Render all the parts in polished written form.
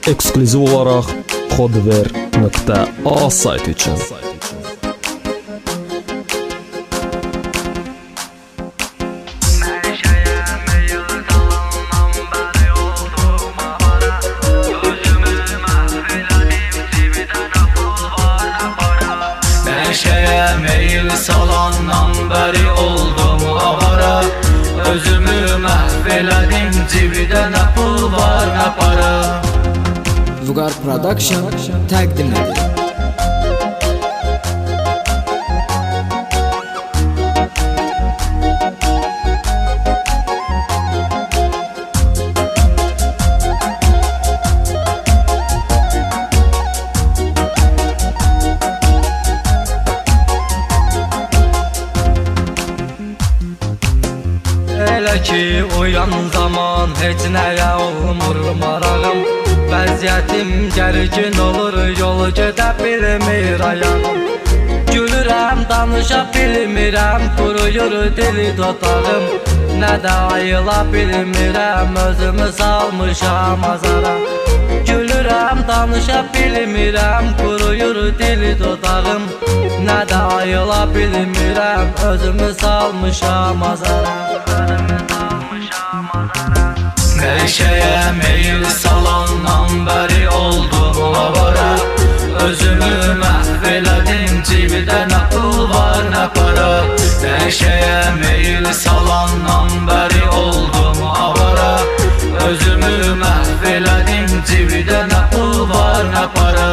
Eksklüziv olaraq Kodver.a saytı için. Neşeye meyil salandan beri oldum avara. Özümü məhvələdim, cibidə nə pul var, nə para. Vüqar Production təqdim edir. Elə ki uyan zaman heç nəyə olmur marağım. Vəziyyətim gərgin olur, yolu gedə bilmir ayağım. Gülürəm, danışa bilmirəm, quruyur dili dodağım. Nə də ayıla bilmirəm, özümü salmışam azara. Gülürəm, danışa bilmirəm, quruyur dili dodağım. Nə də ayıla bilmirəm, özümü salmışam azara. Neşeye meyil salandan beri oldum avara. Özümü məhvələdim, cibidə nə pul var, nə para. Neşeye meyil salandan beri oldum avara. Özümü məhvələdim, cibidə nə pul var, nə para.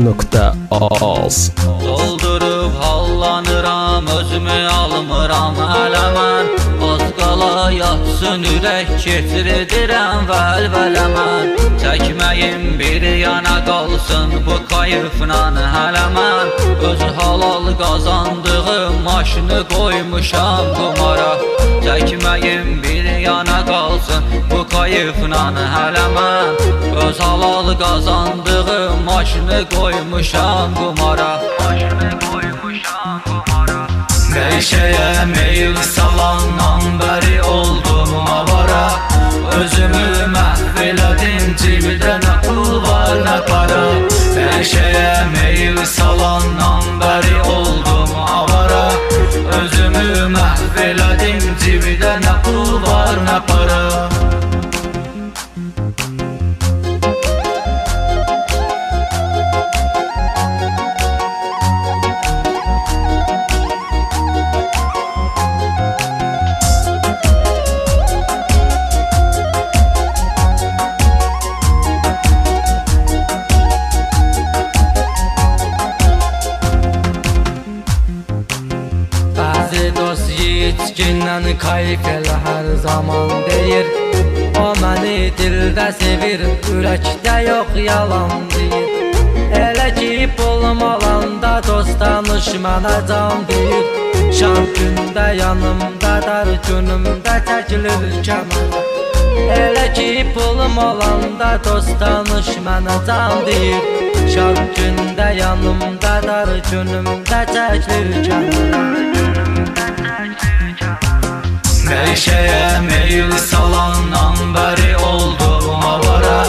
Kodver.az Doldurub hallanıram, özümü almıram hələ mən. Az qala yatsın ürək, keçirdirəm vəlvələ mən. Çəkməyim bir yana qalsın bu kayıfla hələ mən. Öz halal qazandığım maşını qoymuşam qumara. Çəkməyim bir yana qalsın bu kayıfla hələ mən. Öz halal qazandığım maşını qoymuşam qumara. Neşeye meyil salandan beri oldum avara. Özümü məhvələdim, cibidə nə pul var, nə para. Neşeye meyil salandan beri oldum avara. Özümü məhvələdim, cibidə nə pul var, nə para. Yetkindən kayf elə hər zaman deyir. O məni dildə sevir, ürəkdə yox yalan deyir. Elə ki pulum olanda dost tanış mənə can deyir. Şan gündə yanımda, dar günümdə çəkilir kəmərə. Elə ki pulum olanda dost tanış mənə can deyir. Şan gündə yanımda, dar günümdə çəkilir kəmərə. Neşeye meyil salandan beri oldum avara.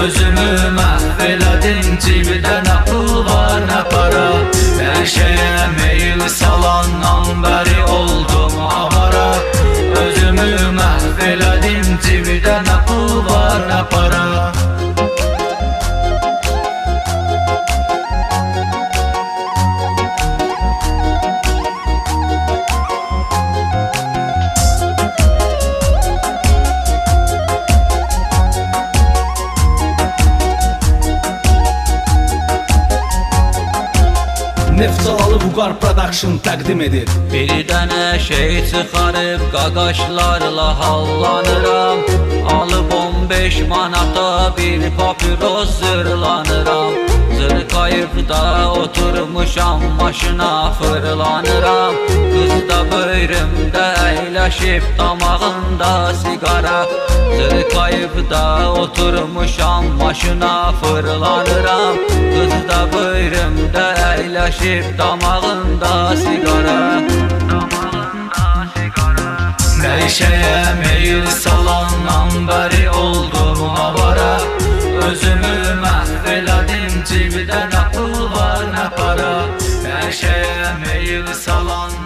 Özümü məhvələdim, cibidə nə pul var, nə para. Neşeye meyil salandan beri oldum avara. Özümü məhvələdim, cibidə nə pul var, nə para. Neftçalalı Vüqar Production təqdim edir. Bir dənə şey çıxarıb qaqaşlarla hallanıram. Alıb 15 manata bir papiros zırlanıram. Zırqayıqda oturmuşam, maşına fırlanıram. Qız da böyrümdə əyləşib, damağında sigara. Zırqayıqda oturmuşam, maşına fırlanıram. Qız da böyrümdə əyləşib, damağında sigara. Dəyişəyə meyil salandan bəri oldum avara. Özümü məhv elədim, cibdə nə pul var, nə para. Dəyişəyə meyil salan